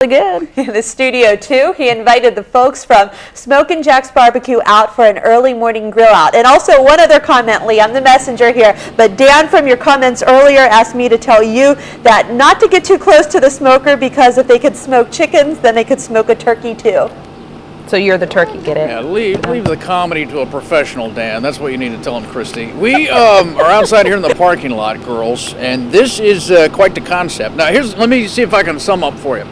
Good. In the studio too, he invited the folks from Smokin Jack's Barbecue out for an early morning grill out. And also one other comment, Lee, I'm the messenger here, but Dan from your comments earlier asked me to tell you that not to get too close to the smoker because if they could smoke chickens, then they could smoke a turkey too. So you're the turkey, get it? Yeah, leave the comedy to a professional, Dan. That's what you need to tell him, Christy. We are outside here in the parking lot, girls, and this is quite the concept. Now, let me see if I can sum up for you.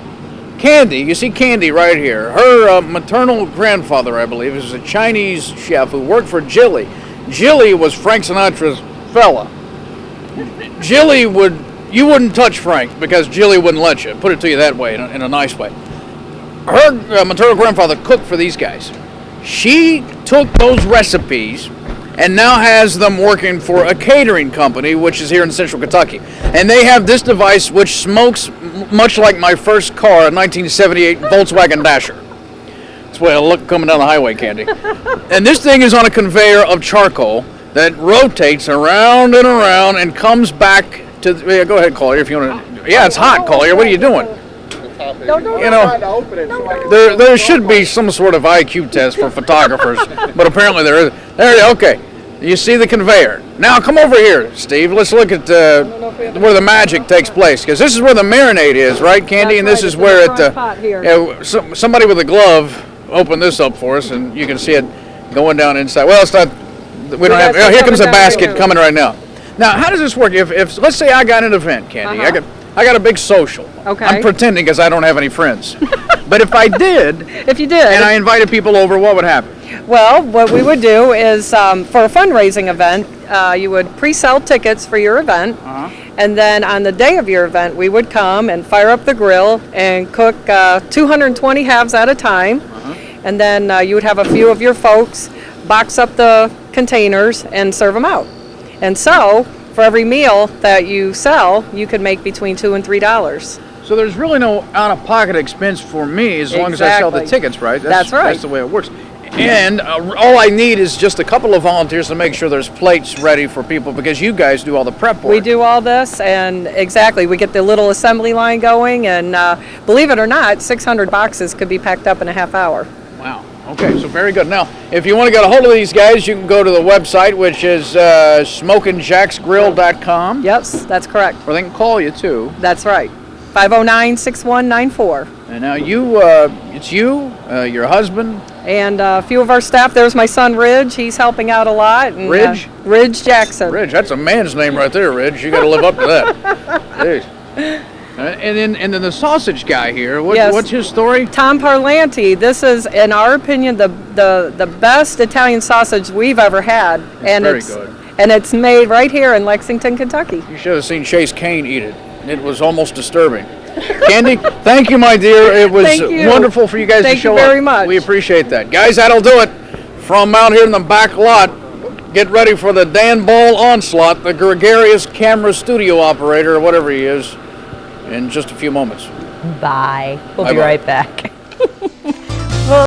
Candy, you see Candy right here. Her maternal grandfather, I believe, is a Chinese chef who worked for Jilly. Jilly was Frank Sinatra's fella. You wouldn't touch Frank because Jilly wouldn't let you. Put it to you that way, in a nice way. Her maternal grandfather cooked for these guys. She took those recipes and now has them working for a catering company, which is here in Central Kentucky. And they have this device which smokes much like my first car, a 1978 Volkswagen Dasher. That's the way I look coming down the highway, Candy. And this thing is on a conveyor of charcoal that rotates around and around and comes back to... Yeah, go ahead, Collier, if you want to... Yeah, it's hot, Collier. What are you doing? You know, there should be some sort of IQ test for photographers, but apparently there is. Okay. You see the conveyor. Now come over here, Steve. Let's look at where the magic takes place, because this is where the marinade is, right, Candy? And this is where somebody with a glove opened this up for us, and you can see it going down inside. Well, it's not. We don't have. Here comes the basket coming right now. Now, how does this work? If let's say I got an event, Candy, I got a big social. Okay. I'm pretending because I don't have any friends. But if I did, and I invited people over, what would happen? Well, what we would do is for a fundraising event, you would pre-sell tickets for your event, and then on the day of your event, we would come and fire up the grill and cook 220 halves at a time, and then you would have a few of your folks box up the containers and serve them out. And so, for every meal that you sell, you could make between $2 and $3. So there's really no out-of-pocket expense for me as long as I sell the tickets, right? That's right. That's the way it works. And all I need is just a couple of volunteers to make sure there's plates ready for people, because you guys do all the prep work. We do all this, and exactly, we get the little assembly line going, and believe it or not, 600 boxes could be packed up in a half hour. Wow. Okay, so very good. Now, if you want to get a hold of these guys, you can go to the website, which is smokinjacksgrill.com. Yes, that's correct. Or they can call you, too. That's right. 509-6194. And now it's you, your husband. And a few of our staff. There's my son, Ridge. He's helping out a lot. And, Ridge? Ridge Jackson. Ridge, that's a man's name right there, Ridge. You got to live up to that. Jeez. And then the sausage guy here, what's his story? Tom Parlanti. This is, in our opinion, the best Italian sausage we've ever had. It's good. And it's made right here in Lexington, Kentucky. You should have seen Chase Kane eat it. It was almost disturbing. Candy, thank you, my dear. It was wonderful for you guys to show up. Thank you very much. We appreciate that. Guys, that'll do it from out here in the back lot. Get ready for the Dan Ball onslaught, the gregarious camera studio operator, or whatever he is, in just a few moments. Bye. We'll be right back.